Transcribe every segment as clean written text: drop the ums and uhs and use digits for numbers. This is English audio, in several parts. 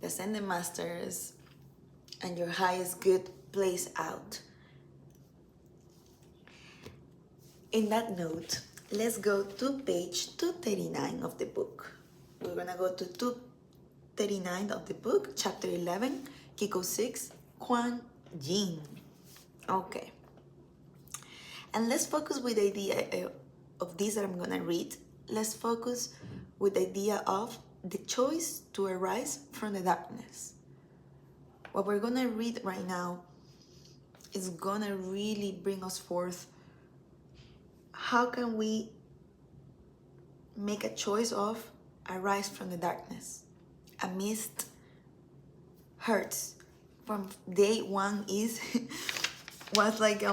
the Ascended Masters, and your highest good plays out. In that note, let's go to page 239 of the book. We're gonna go to 239 of the book, chapter 11, Kiko 6, Quan Yin. Okay. And let's focus with the idea of this that I'm gonna read. Let's focus with the idea of the choice to arise from the darkness. What we're gonna read right now is gonna really bring us forth. How can we make a choice of arise from the darkness amidst hurts from day one is was like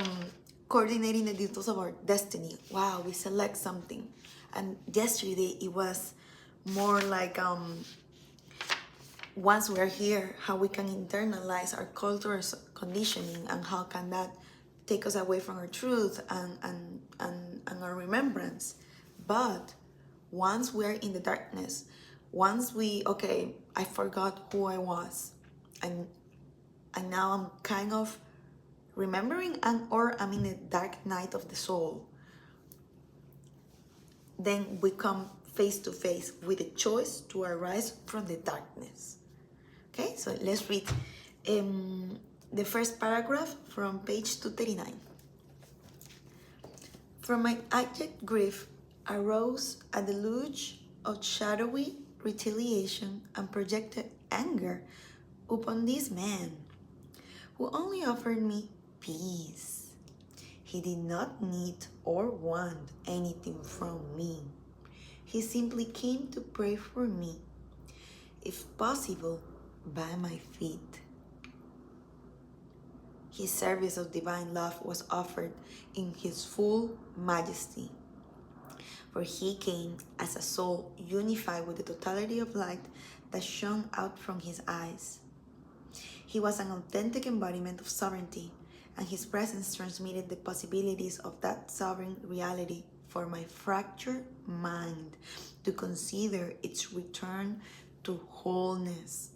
coordinating the details of our destiny. Wow, we select something, and yesterday it was more like once we're here, how we can internalize our cultural conditioning, and how can that take us away from our truth and our remembrance. But once we're in the darkness, once I forgot who I was, and now I'm kind of remembering, or I'm in the dark night of the soul, then we come face to face with the choice to arise from the darkness. Okay, so let's read the first paragraph from page 239. From my abject grief arose a deluge of shadowy retaliation and projected anger upon this man, who only offered me peace. He did not need or want anything from me. He simply came to pray for me, if possible, by my feet. His service of divine love was offered in his full majesty, for he came as a soul unified with the totality of light that shone out from his eyes. He was an authentic embodiment of sovereignty, and his presence transmitted the possibilities of that sovereign reality for my fractured mind to consider its return to wholeness.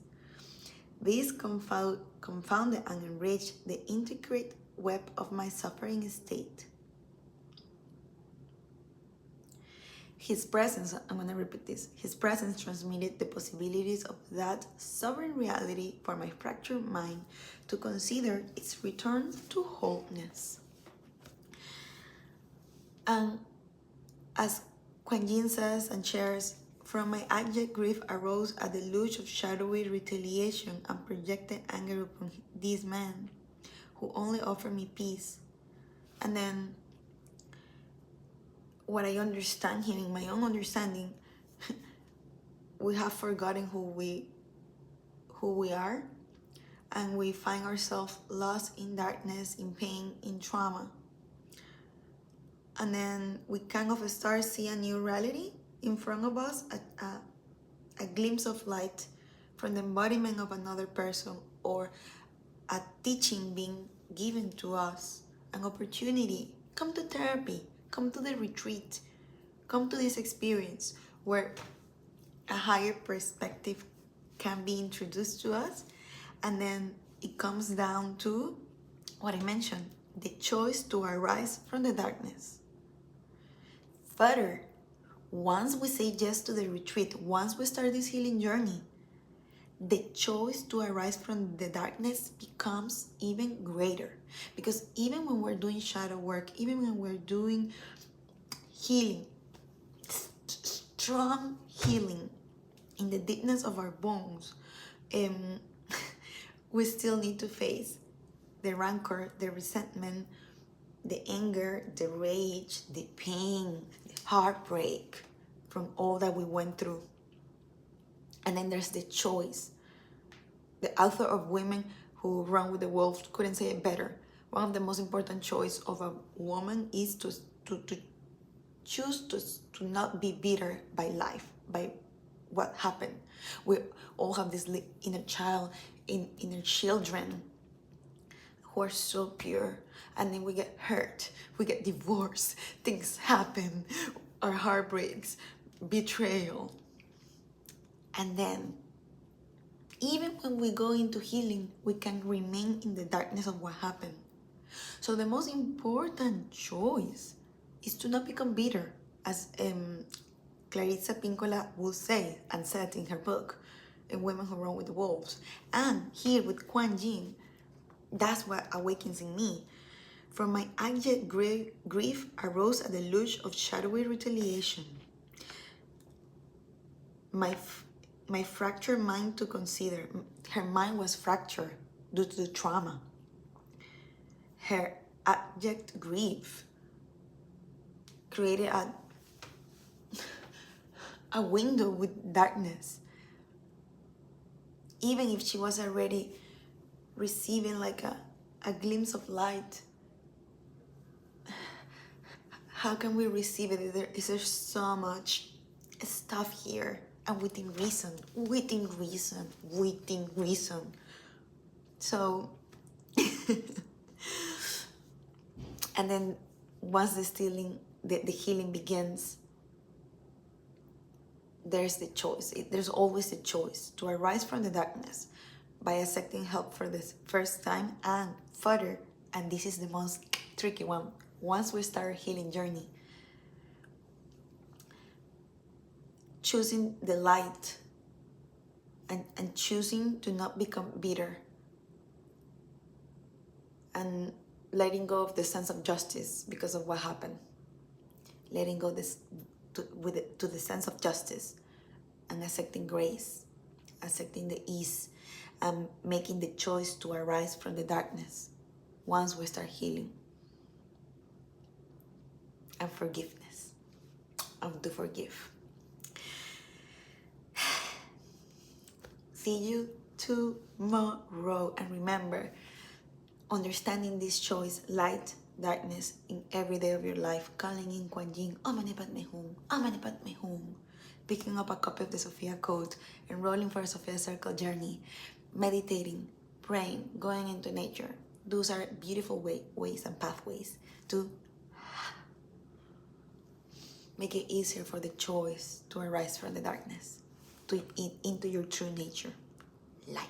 This confounded and enriched the intricate web of my suffering state. His presence, I'm going to repeat this, his presence transmitted the possibilities of that sovereign reality for my fractured mind to consider its return to wholeness. And as Quan Yin says and shares, from my abject grief arose a deluge of shadowy retaliation and projected anger upon this man, who only offered me peace. And then what I understand here, in my own understanding, we have forgotten who we are, and we find ourselves lost in darkness, in pain, in trauma. And then we kind of start seeing a new reality in front of us, a glimpse of light from the embodiment of another person, or a teaching being given to us, an opportunity. Come to therapy, come to the retreat, come to this experience where a higher perspective can be introduced to us. And then it comes down to what I mentioned, the choice to arise from the darkness. Further, once we say yes to the retreat, once we start this healing journey, the choice to arise from the darkness becomes even greater. Because even when we're doing shadow work, even when we're doing healing, strong healing in the deepness of our bones, we still need to face the rancor, the resentment, the anger, the rage, the pain, the heartbreak from all that we went through. And then there's the choice. The author of Women Who Run with the Wolves couldn't say it better. One of the most important choices of a woman is to choose to not be bitter by life, by what happened. We all have this inner child, inner children who are so pure, and then we get hurt, we get divorced, things happen, our heart breaks, betrayal. And then Even when we go into healing, we can remain in the darkness of what happened. So the most important choice is to not become bitter, as Clarissa Pinkola will say and said in her book, in Women Who Run with the Wolves. And here with Quan Yin, that's what awakens in me. From my abject grief arose a deluge of shadowy retaliation. My fractured mind to consider. Her mind was fractured due to the trauma. Her abject grief created a window with darkness. Even if she was already receiving like a glimpse of light, how can we receive it? Is there so much stuff here? And within reason. So, and then once the healing begins, there's the choice. There's always the choice to arise from the darkness by accepting help for the first time, and further, and this is the most tricky one, once we start our healing journey, choosing the light and choosing to not become bitter and letting go of the sense of justice because of what happened. Letting go to the sense of justice and accepting grace, accepting the ease, and making the choice to arise from the darkness once we start healing. And forgiveness, and to forgive. See you tomorrow, and remember, understanding this choice, light, darkness, in every day of your life, calling in Quan Yin, Amane Padme Hum, Amane Padme Hum, picking up a copy of the Sophia Code, enrolling for a Sophia Circle journey, meditating, praying, going into nature. Those are beautiful ways and pathways to make it easier for the choice to arise from the darkness, to eat into your true nature, light.